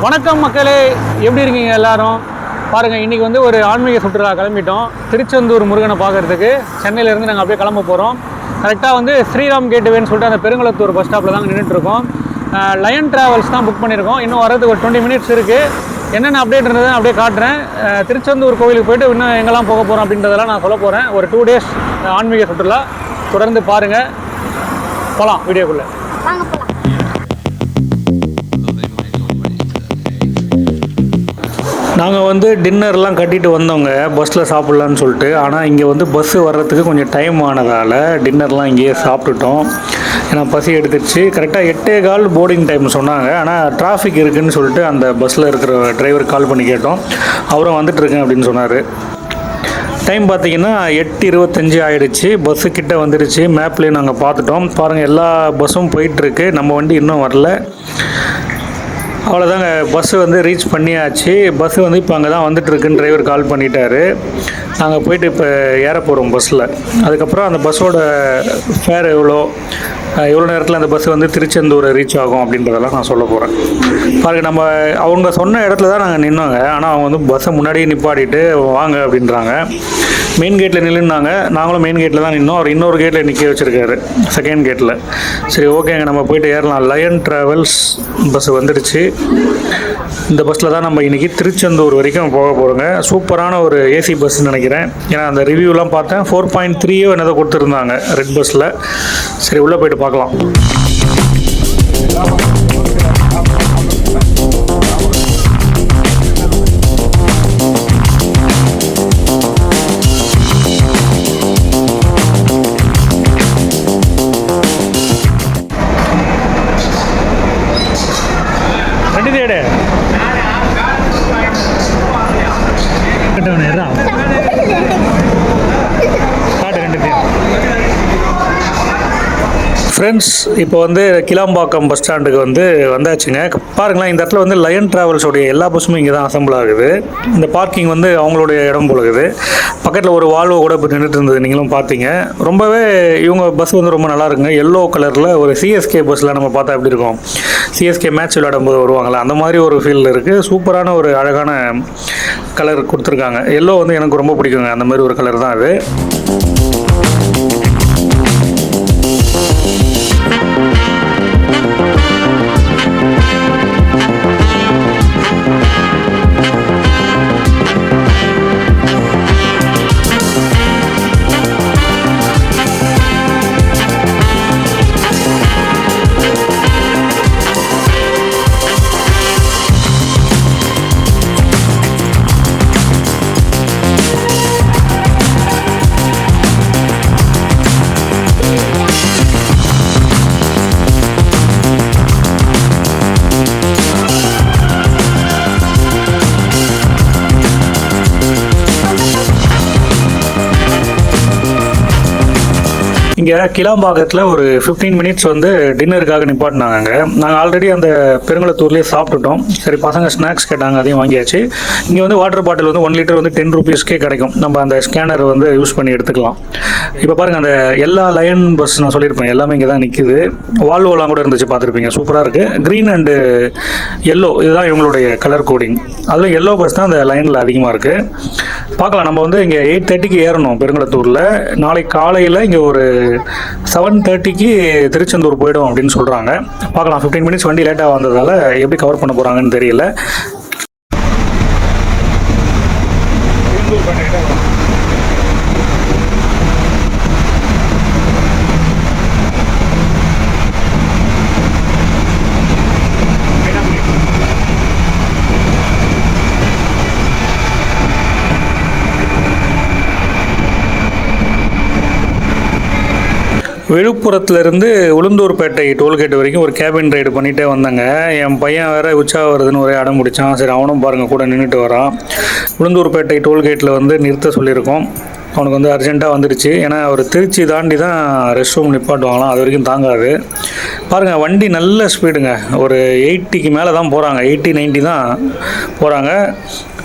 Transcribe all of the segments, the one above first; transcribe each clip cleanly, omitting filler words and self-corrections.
வணக்கம் மக்களே, எப்படி இருக்கீங்க எல்லாரும்? பாருங்கள், இன்றைக்கி வந்து ஒரு ஆன்மீக சுற்றுலா கிளம்பிட்டோம். திருச்செந்தூர் முருகனை பார்க்குறதுக்கு சென்னையிலேருந்து நாங்கள் அப்படியே கிளம்ப போகிறோம். கரெக்டாக வந்து ஸ்ரீராம் கேட்டுவேன்னு சொல்லிட்டு அந்த பெருங்குளத்தூர் பஸ் ஸ்டாப்பில் தாங்க நின்றுட்டுருக்கோம். லயன் ட்ராவல்ஸ் தான் புக் பண்ணியிருக்கோம். இன்னும் வரதுக்கு ஒரு 20 மினிட்ஸ் இருக்குது. என்னென்ன அப்டேட் இருந்தது அப்படியே காட்டுறேன். திருச்செந்தூர் கோவிலுக்கு போய்ட்டு இன்னும் எங்கெல்லாம் போக போகிறோம் அப்படின்றதெல்லாம் நான் சொல்ல போகிறேன். ஒரு 2 டேஸ் ஆன்மீக சுற்றுலா தொடர்ந்து பாருங்கள். போகலாம் வீடியோக்குள்ளே. நாங்கள் வந்து டின்னர்லாம் கட்டிட்டு வந்தோங்க பஸ்ஸில் சாப்பிட்லான்னு சொல்லிட்டு. ஆனால் இங்கே வந்து பஸ்ஸு வர்றதுக்கு கொஞ்சம் டைம் ஆனதால் டின்னர்லாம் இங்கேயே சாப்பிட்டுட்டோம். ஏன்னா பசி எடுத்துடுச்சு. கரெக்டாக 8:15 போர்டிங் டைம் சொன்னாங்க. ஆனால் டிராஃபிக் இருக்குதுன்னு சொல்லிட்டு அந்த பஸ்ஸில் இருக்கிற டிரைவர் கால் பண்ணி கேட்டோம். அவரும் வந்துட்டுருக்கேன் அப்படின்னு சொன்னார். டைம் பார்த்திங்கன்னா 8:25 ஆகிடுச்சு. பஸ்ஸு கிட்டே வந்துடுச்சு. மேப்லேயும் நாங்கள் பார்த்துட்டோம். பாருங்கள், எல்லா பஸ்ஸும் போயிட்டுருக்கு. நம்ம வண்டி இன்னும் வரல. அவ்வளோதாங்க, பஸ்ஸு வந்து ரீச் பண்ணியாச்சு. பஸ்ஸு வந்து இப்போ அங்கே தான் வந்துட்டுருக்குன்னு டிரைவர் கால் பண்ணிட்டாரு. நாங்கள் போயிட்டு இப்போ ஏற போகிறோம் பஸ்ஸில். அதுக்கப்புறம் அந்த பஸ்ஸோட ஃபேர் எவ்வளோ நேரத்தில் அந்த பஸ்ஸு வந்து திருச்செந்தூரை ரீச் ஆகும் அப்படின்றதெல்லாம் நான் சொல்ல போகிறேன். பாருங்கள், நம்ம அவங்க சொன்ன இடத்துல தான் நாங்கள் நின்னோங்க. ஆனால் அவங்க வந்து பஸ்ஸை முன்னாடியே நிப்பாட்டிட்டு வாங்க அப்படின்றாங்க. மெயின் கேட்டில் நின்றுனாங்க. நாங்களும் மெயின் கேட்டில் தான் நின்னோம். அவர் இன்னொரு கேட்டில் நிற்க வச்சுருக்காரு, செகண்ட் கேட்டில். சரி, ஓகேங்க, நம்ம போய்ட்டு ஏறலாம். லயன் ட்ராவல்ஸ் பஸ் வந்துடுச்சு. இந்த பஸ்ஸில் தான் நம்ம இன்றைக்கி திருச்செந்தூர் வரைக்கும் போக போகிறோங்க. சூப்பரான ஒரு ஏசி பஸ்ன்னு நினைக்கிறேன். ஏன்னா அந்த ரிவ்யூலாம் பார்த்தேன். 4.3 என்னதை கொடுத்துருந்தாங்க ரெட் பஸ்ஸில். சரி, உள்ளே போய்ட்டு பார்க்கலாம். ஃப்ரெண்ட்ஸ், இப்போ வந்து கிளாம்பாக்கம் பஸ் ஸ்டாண்டுக்கு வந்தாச்சுங்க. பாருங்களேன், இந்த இடத்துல வந்து லயன் ட்ராவல்ஸோடைய எல்லா பஸ்ஸுமே இங்கே தான் அசம்பிள் ஆகுது. இந்த பார்க்கிங் வந்து அவங்களுடைய இடம் போலகுது. பக்கத்தில் ஒரு வால்வோ கூட இப்போ நின்றுட்டு இருந்தது, நீங்களும் பார்த்தீங்க. ரொம்பவே இவங்க பஸ் வந்து ரொம்ப நல்லா இருக்குங்க. எல்லோ கலரில் ஒரு சிஎஸ்கே பஸ்ஸில் நம்ம பார்த்தா எப்படி இருக்கும், சிஎஸ்கே மேட்ச் விளையாடும்போது வருவாங்களா, அந்த மாதிரி ஒரு ஃபீல் இருக்குது. சூப்பரான ஒரு அழகான கலர் கொடுத்துருக்காங்க. எல்லோ வந்து எனக்கு ரொம்ப பிடிக்குங்க. அந்த மாதிரி ஒரு கலர் தான் அது. இங்கே கிளாம்பாக்கத்தில் ஒரு 15 மினிட்ஸ் வந்து டின்னருக்காக நிப்பாட்டினாங்க. நாங்கள் ஆல்ரெடி அந்த பெருங்குளத்தூர்லேயே சாப்பிட்டுட்டோம். சரி, பசங்க ஸ்நாக்ஸ் கேட்டாங்க, அதையும் வாங்கியாச்சு. இங்கே வந்து வாட்டர் பாட்டில் வந்து 1 லிட்டர் வந்து 10 ரூபீஸ்க்கே கிடைக்கும். நம்ம அந்த ஸ்கேனர் வந்து யூஸ் பண்ணி எடுத்துக்கலாம். இப்போ பாருங்கள், அந்த எல்லா லயன் பஸ் நான் சொல்லியிருப்பேன் எல்லாமே இங்கே தான் நிற்குது. வால்வோலாம் கூட இருந்துச்சு, பார்த்துருப்பீங்க. சூப்பராக இருக்குது. க்ரீன் அண்டு எல்லோ இதுதான் இவங்களுடைய கலர் கோடிங். அதில் எல்லோ பஸ் தான் அந்த லைனில் அதிகமாக இருக்குது. பார்க்கலாம். நம்ம வந்து இங்கே 8:30க்கு ஏறணும் பெருங்குளத்தூரில். நாளைக்கு காலையில் இங்கே ஒரு 7:30க்கு திருச்செந்தூர் போய்டும் அப்படின்னு சொல்கிறாங்க. பார்க்கலாம். 15 மினிட்ஸ் வண்டி லேட்டாக வந்ததால் எப்படி கவர் பண்ண போகிறாங்கன்னு தெரியல. விழுப்புரத்துலேருந்து உளுந்தூர்பேட்டை டோல்கேட் வரைக்கும் ஒரு கேபின் ரைடு பண்ணிகிட்டே வந்தாங்க. என் பையன் வேறு உற்சாக வருதுன்னு ஒரே அடம் பிடிச்சான். சரி, அவனும் பாருங்கள் கூட நின்றுட்டு வரான். உளுந்தூர்பேட்டை டோல்கேட்டில் வந்து நிறுத்த சொல்லியிருக்கோம். அவனுக்கு வந்து அர்ஜென்ட்டாக வந்துடுச்சு. ஏன்னா அவர் திருச்சி தாண்டி தான் ரெஸ்ட் ரூம் நிப்பாட்டுவாங்களாம். அது வரைக்கும் தாங்காது. பாருங்கள், வண்டி நல்ல ஸ்பீடுங்க. ஒரு 80க்கு மேலே தான் போகிறாங்க. 80-90 தான் போகிறாங்க.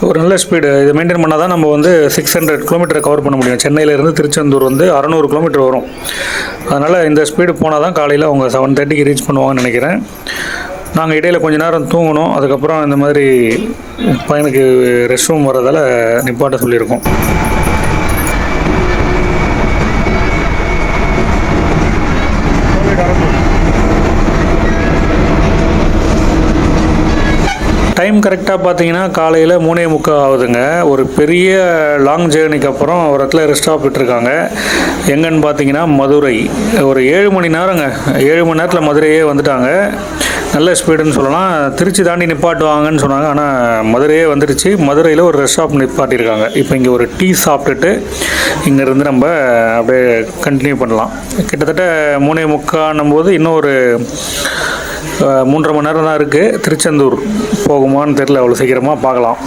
ஒரு நல்ல ஸ்பீடு. இதை மெயின்டைன் பண்ணால் தான் நம்ம வந்து 600 கிலோமீட்டர் கவர் பண்ண முடியும். சென்னையிலேருந்து திருச்செந்தூர் வந்து 600 கிலோமீட்டர் வரும். அதனால் இந்த ஸ்பீடு போனால் தான் காலையில் அவங்க 7:30க்கு ரீச் பண்ணுவாங்கன்னு நினைக்கிறேன். நாங்கள் இடையில் கொஞ்ச நேரம் தூங்கணும். அதுக்கப்புறம் இந்த மாதிரி பையனுக்கு ரெஸ்ட் ரூம் வர்றதால நிப்பாட்ட சொல்லியிருக்கோம். டைம் கரெக்டாக பார்த்தீங்கன்னா காலையில் 3:45 ஆகுதுங்க. ஒரு பெரிய லாங் ஜேர்னிக்கு அப்புறம் ஒரு இடத்துல ரெஸ்ட் ஸ்டாப் விட்டுருக்காங்க. எங்கன்னு பார்த்தீங்கன்னா மதுரை. ஒரு 7 மணி நேரங்க, 7 மணி நேரத்தில் மதுரையே வந்துட்டாங்க. நல்ல ஸ்பீடுன்னு சொல்லலாம். திருச்சி தாண்டி நிப்பாட்டுவாங்கன்னு சொன்னாங்க, ஆனால் மதுரையே வந்துடுச்சு. மதுரையில் ஒரு ரெஸ்ட் ஸ்டாப் நிப்பாட்டியிருக்காங்க. இப்போ இங்கே ஒரு டீ சாப்பிட்டுட்டு இங்கேருந்து நம்ம அப்படியே கண்டினியூ பண்ணலாம். கிட்டத்தட்ட 3:45 போது இன்னும் ஒரு 3.5 மணி நேரம் தான் இருக்குது. திருச்செந்தூர் போகுமான்னு தெரியல, அவ்வளோ சீக்கிரமாக பார்க்கலாம்.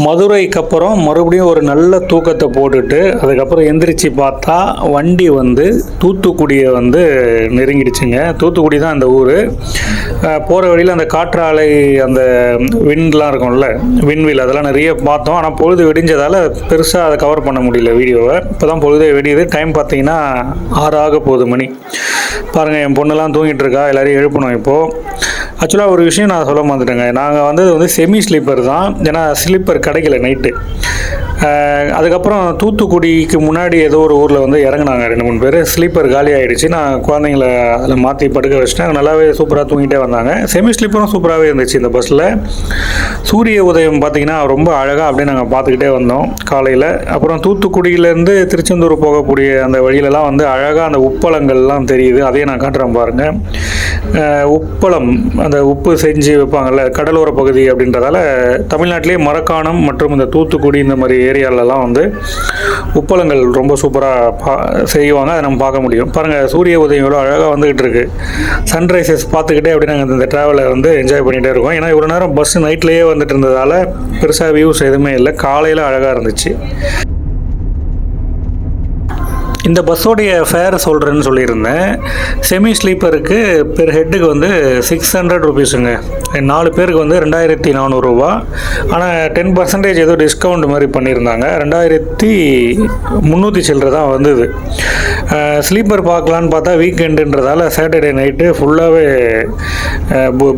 மதுரைக்கு அப்புறம் மறுபடியும் ஒரு நல்ல தூக்கத்தை போட்டுட்டு அதுக்கப்புறம் எந்திரிச்சு பார்த்தா வண்டி வந்து தூத்துக்குடியை வந்து நெருங்கிடுச்சுங்க. தூத்துக்குடி தான் அந்த ஊர். போகிற வழியில் அந்த காற்றாலை, அந்த விண்ட்லாம் இருக்கும்ல, விண்வில், அதெல்லாம் நிறைய பார்த்தோம். ஆனால் பொழுது வெடிஞ்சதால் பெருசாக அதை கவர் பண்ண முடியல வீடியோவை. இப்போ தான் பொழுதே வெடியுது. டைம் பார்த்தீங்கன்னா 6 ஆக போகுது மணி. பாருங்கள், என் பொண்ணெல்லாம் தூங்கிட்டு இருக்கா. எல்லோரையும் எழுப்பணும் இப்போது. ஆக்சுவலாக ஒரு விஷயம் நான் சொல்ல மாட்டேங்க. நாங்கள் வந்து செமி ஸ்லீப்பர் தான், ஏன்னா ஸ்லீப்பர் கிடைக்கல நைட்டு. அதுக்கப்புறம் தூத்துக்குடிக்கு முன்னாடி ஏதோ ஒரு ஊரில் வந்து இறங்கினாங்க 2-3 பேர். ஸ்லீப்பர் காலி ஆகிடுச்சு. நான் குழந்தைங்கள அதில் மாற்றி படுக்க வச்சுட்டேன். நல்லாவே சூப்பராக தூங்கிட்டே வந்தாங்க. செமி ஸ்லீப்பரும் சூப்பராகவே இருந்துச்சு இந்த பஸ்ஸில். சூரிய உதயம் பார்த்திங்கன்னா ரொம்ப அழகாக அப்படியே நாங்கள் பார்த்துக்கிட்டே வந்தோம் காலையில். அப்புறம் தூத்துக்குடியிலேருந்து திருச்செந்தூர் போகக்கூடிய அந்த வழியிலலாம் வந்து அழகாக அந்த உப்பளங்கள்லாம் தெரியுது. அதையும் நான் காட்டுறேன் பாருங்கள். உப்பளம், அந்த உப்பு செஞ்சு வைப்பாங்கள்ல, கடலோர பகுதி அப்படின்றதால தமிழ்நாட்டிலே மரக்காணம் மற்றும் இந்த தூத்துக்குடி இந்த மாதிரி ஏரியாலலாம் வந்து உப்பளங்கள் ரொம்ப சூப்பராக செய்வாங்க. அதை நம்ம பார்க்க முடியும். பாருங்கள், சூரிய உதயம் எவ்வளோ அழகாக வந்துக்கிட்டு இருக்கு. சன்ரைசஸ் பார்த்துக்கிட்டே அப்படி நாங்கள் இந்த ட்ராவலை வந்து என்ஜாய் பண்ணிகிட்டே இருக்கோம். ஏன்னா இவ்வளோ நேரம் பஸ் நைட்லேயே வந்துட்டு இருந்ததால் பெருசாக வியூஸ் எதுவுமே இல்லை. காலையில் அழகாக இருந்துச்சு. இந்த பஸ்ஸோடைய ஃபேர் சொல்கிறேன்னு சொல்லியிருந்தேன். செமி ஸ்லீப்பருக்கு பெர் ஹெட்டுக்கு வந்து 600 ருபீஸுங்க. 4 பேருக்கு வந்து 2400 ரூபா. ஆனால் 10% ஏதோ டிஸ்கவுண்ட் மாதிரி பண்ணியிருந்தாங்க. 2300 சில்லரை தான் வந்தது. ஸ்லீப்பர் பார்க்கலான்னு பார்த்தா வீக்கெண்டுன்றதால சாட்டர்டே நைட்டு ஃபுல்லாகவே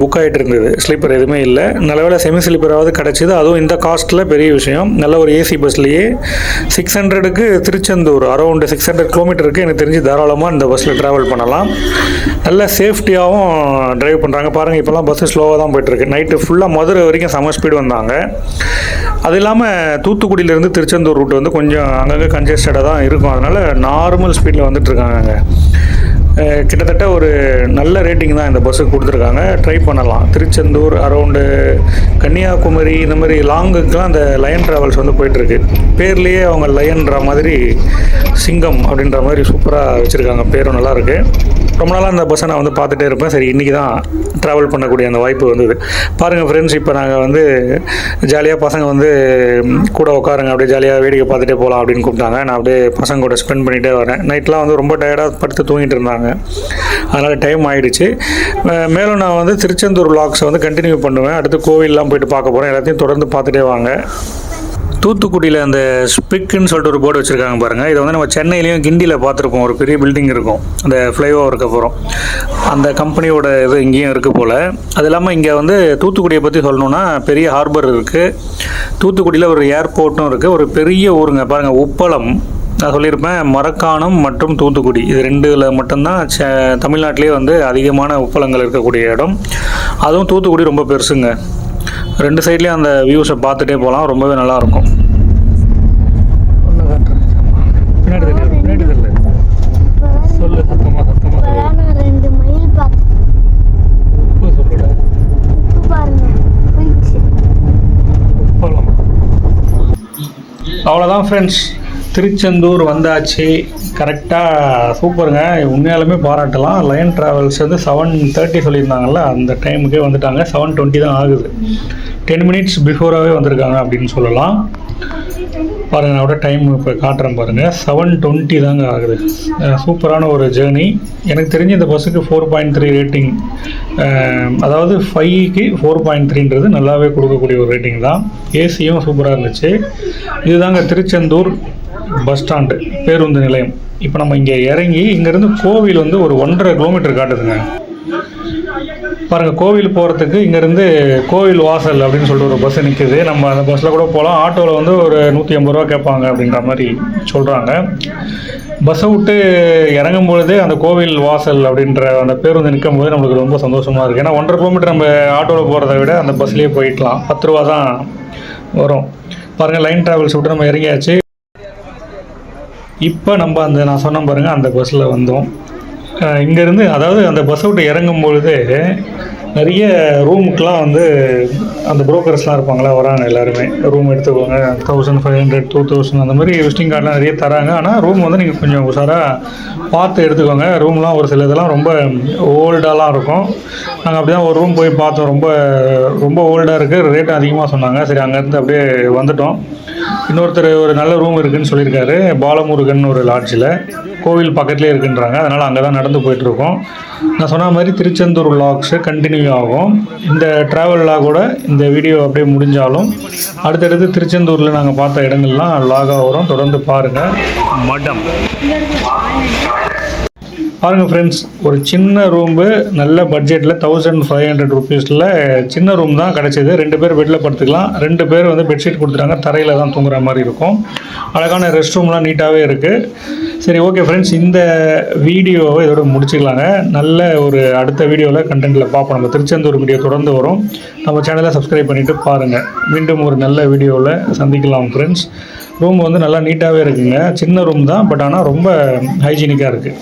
புக் ஆகிட்டு இருந்தது. ஸ்லீப்பர் எதுவுமே இல்லை. நல்லவேளை செமி ஸ்லீப்பராவது கிடச்சிது. அதுவும் இந்த காஸ்ட்டில் பெரிய விஷயம். நல்ல ஒரு ஏசி பஸ்லேயே 600க்கு திருச்செந்தூர் அரௌண்டு 600 கிலோமீட்டருக்கு எனக்கு தெரிஞ்சு தாராளமாக இந்த பஸ்ஸில் ட்ராவல் பண்ணலாம். நல்ல சேஃப்டியாகவும் ட்ரைவ் பண்ணுறாங்க. பாருங்கள், இப்போலாம் பஸ்ஸு ஸ்லோவாக தான் போய்ட்டுருக்கு. நைட்டு ஃபுல்லாக மதுரை வரைக்கும் செம ஸ்பீடு வந்தாங்க. அது இல்லாமல் தூத்துக்குடியிலேருந்து திருச்செந்தூர் ரூட் வந்து கொஞ்சம் அங்கங்கே கன்ஜெஸ்டடாக தான் இருக்கும். அதனால் நார்மல் ஸ்பீடில் வந்துட்டுருக்காங்க. கிட்டத்தட்ட ஒரு நல்ல ரேட்டிங் தான் இந்த பஸ்ஸுக்கு கொடுத்துருக்காங்க. ட்ரை பண்ணலாம். திருச்செந்தூர் அரௌண்டு கன்னியாகுமரி இந்த மாதிரி லாங்குக்கெலாம் அந்த லயன் ட்ராவல்ஸ் வந்து போயிட்டுருக்கு. பேர்லேயே அவங்க லயன்ற மாதிரி சிங்கம் அப்படின்ற மாதிரி சூப்பராக வச்சுருக்காங்க. பேரும் நல்லாயிருக்கு. ரொம்ப நாளாக அந்த பஸ்ஸை நான் வந்து பார்த்துட்டே இருப்பேன். சரி, இன்றைக்கி தான் ட்ராவல் பண்ணக்கூடிய அந்த வாய்ப்பு வந்தது. பாருங்கள் ஃப்ரெண்ட்ஸ், இப்போ நாங்கள் வந்து ஜாலியாக பசங்க வந்து கூட உட்காருங்க, அப்படியே ஜாலியாக வேடிக்கை பார்த்துட்டே போகலாம் அப்படின்னு கூப்பிட்டாங்க. நான் அப்படியே பசங்க கூட ஸ்பெண்ட் பண்ணிகிட்டே வரேன். நைட்லாம் வந்து ரொம்ப டயர்டாக படுத்து தூங்கிட்டு இருந்தாங்க. அதனால் டைம் ஆகிடுச்சு. மேலும் நான் வந்து திருச்செந்தூர் விளாக்ஸை வந்து கண்டினியூ பண்ணுவேன். அடுத்து கோவிலெலாம் போயிட்டு பார்க்க போகிறேன். எல்லாத்தையும் தொடர்ந்து பார்த்துட்டே வாங்க. தூத்துக்குடியில் அந்த ஸ்பிக்குன்னு சொல்லிட்டு ஒரு போர்டு வச்சுருக்காங்க பாருங்கள். இதை வந்து நம்ம சென்னையிலையும் கிண்டியில் பார்த்துருப்போம். ஒரு பெரிய பில்டிங் இருக்கும் அந்த ஃப்ளைஓவருக்கு அப்புறம். அந்த கம்பெனியோட இது இங்கேயும் இருக்குது போல். அது இல்லாமல் இங்கே வந்து தூத்துக்குடியை பற்றி சொல்லணுன்னா பெரிய ஹார்பர் இருக்குது. தூத்துக்குடியில் ஒரு ஏர்போர்ட்டும் இருக்குது. ஒரு பெரிய ஊருங்க. பாருங்கள், உப்பளம். நான் சொல்லியிருப்பேன், மரக்காணம் மற்றும் தூத்துக்குடி இது 2ல் மட்டும்தான் தமிழ்நாட்டிலே வந்து அதிகமான உப்பளங்கள் இருக்கக்கூடிய இடம். அதுவும் தூத்துக்குடி ரொம்ப பெருசுங்க. 2 சைட்லேயும் அந்த வியூஸை பார்த்துட்டே போகலாம், ரொம்பவே நல்லாயிருக்கும். பின்னாடி தெரியல சொல்லு, சத்தமாக நான் 2 மைல் பார்த்தேன். சொல்லுடா. அவ்வளோதான் ஃப்ரெண்ட்ஸ், திருச்செந்தூர் வந்தாச்சு. கரெக்டாக சூப்பருங்க, உண்மையாலுமே பாராட்டலாம். லயன் ட்ராவல்ஸ் வந்து 7:30 சொல்லியிருந்தாங்கல்ல, அந்த டைமுக்கே வந்துட்டாங்க. 7:20 தான் ஆகுது. 10 மினிட்ஸ் பிஃபோராகவே வந்திருக்காங்க அப்படின்னு சொல்லலாம். பாருங்கள், நான் விட டைம் இப்போ காட்டுறேன் பாருங்கள், 7:20 தாங்க ஆகுது. சூப்பரான ஒரு ஜேர்னி. எனக்கு தெரிஞ்சு இந்த பஸ்ஸுக்கு 4.3 ரேட்டிங், அதாவது 5க்கு 4.3ன்றது நல்லாவே கொடுக்கக்கூடிய ஒரு ரேட்டிங் தான். ஏசியும் சூப்பராக இருந்துச்சு. இதுதாங்க திருச்செந்தூர் பஸ் ஸ்டாண்டு, பேருந்து நிலையம். இப்போ நம்ம இங்கே இறங்கி இங்கேருந்து கோவில் வந்து ஒரு 1.5 கிலோமீட்டர் காட்டுதுங்க. பாருங்கள், கோவில் போகிறதுக்கு இங்கேருந்து கோவில் வாசல் அப்படின்னு சொல்லிட்டு ஒரு பஸ் நிற்குது. நம்ம அந்த பஸ்ஸில் கூட போகலாம். ஆட்டோவில் வந்து ஒரு 150 ரூபா கேட்பாங்க அப்படின்ற மாதிரி சொல்கிறாங்க. பஸ்ஸை விட்டு இறங்கும் பொழுது அந்த கோவில் வாசல் அப்படின்ற அந்த பேருந்து நிற்கும் போது நம்மளுக்கு ரொம்ப சந்தோஷமாக இருக்குது. ஏன்னா 1.5 கிலோமீட்டர் நம்ம ஆட்டோவில் போகிறத விட அந்த பஸ்லேயே போயிடலாம். 10 ரூபா தான் வரும். பாருங்கள், லைன் ட்ராவல்ஸ் விட்டு நம்ம இறங்கியாச்சு. இப்போ நம்ம நான் சொன்ன பாருங்கள், அந்த பஸ்ஸில் வந்தோம். இங்கேருந்து, அதாவது அந்த பஸ்ஸை விட்டு இறங்கும் பொழுது நிறைய ரூமுக்கெலாம் வந்து அந்த புரோக்கர்ஸ்லாம் இருப்பாங்களா, வராங்க எல்லாருமே. ரூம் எடுத்துக்கோங்க, 1500 2000 அந்த மாதிரி விசிட்டிங் கார்டெலாம் நிறைய தராங்க. ஆனால் ரூம் வந்து நீங்கள் கொஞ்சம் உஷாராக பார்த்து எடுத்துக்கோங்க. ரூம்லாம் ஒரு சில இதெல்லாம் ரொம்ப ஓல்டாலாம் இருக்கும். நாங்கள் அப்படி தான் ஒரு ரூம் போய் பார்த்தோம். ரொம்ப ரொம்ப ஓல்டாக இருக்குது, ரேட்டும் அதிகமாக சொன்னாங்க. சரி, அங்கேருந்து அப்படியே வந்துட்டோம். இன்னொருத்தர் ஒரு நல்ல ரூம் இருக்குதுன்னு சொல்லியிருக்காரு, பாலமுருகன் ஒரு லாட்ஜில், கோவில் பக்கத்துலேயே இருக்குன்றாங்க. அதனால் அங்கே தான் நடந்து போயிட்டுருக்கோம். நான் சொன்ன மாதிரி திருச்செந்தூர் vlogs கண்டினியூ ஆகும். இந்த ட்ராவல் லாகோட இந்த வீடியோ அப்படியே முடிஞ்சாலும் அடுத்தடுத்து திருச்செந்தூரில் நாங்கள் பார்த்த இடங்கள்லாம் லாகாக வரும். தொடர்ந்து பாருங்கள். மடம் பாருங்கள் ஃப்ரெண்ட்ஸ், ஒரு சின்ன ரூம்பு, நல்ல பட்ஜெட்டில் 1500 ருபீஸில் சின்ன ரூம் தான் கிடச்சிது. 2 பேர் பெட்டில் படுத்துக்கலாம். 2 பேர் வந்து பெட்ஷீட் கொடுத்துட்டாங்க, தரையில் தான் தூங்குற மாதிரி இருக்கும். அழகான ரெஸ்ட் ரூம்லாம் நீட்டாகவே இருக்குது. சரி, ஓகே ஃப்ரெண்ட்ஸ், இந்த வீடியோவை இதோட முடிச்சுக்கலாங்க. நல்ல ஒரு அடுத்த வீடியோவில் கண்டென்ட்டில் பார்ப்போம். நம்ம திருச்செந்தூர் வீடியோ தொடர்ந்து வரும். நம்ம சேனலை சப்ஸ்கிரைப் பண்ணிவிட்டு பாருங்கள். மீண்டும் ஒரு நல்ல வீடியோவில் சந்திக்கலாம் ஃப்ரெண்ட்ஸ். ரூம் வந்து நல்லா நீட்டாகவே இருக்குங்க. சின்ன ரூம் தான், பட் ஆனால் ரொம்ப ஹைஜீனிக்காக இருக்குது.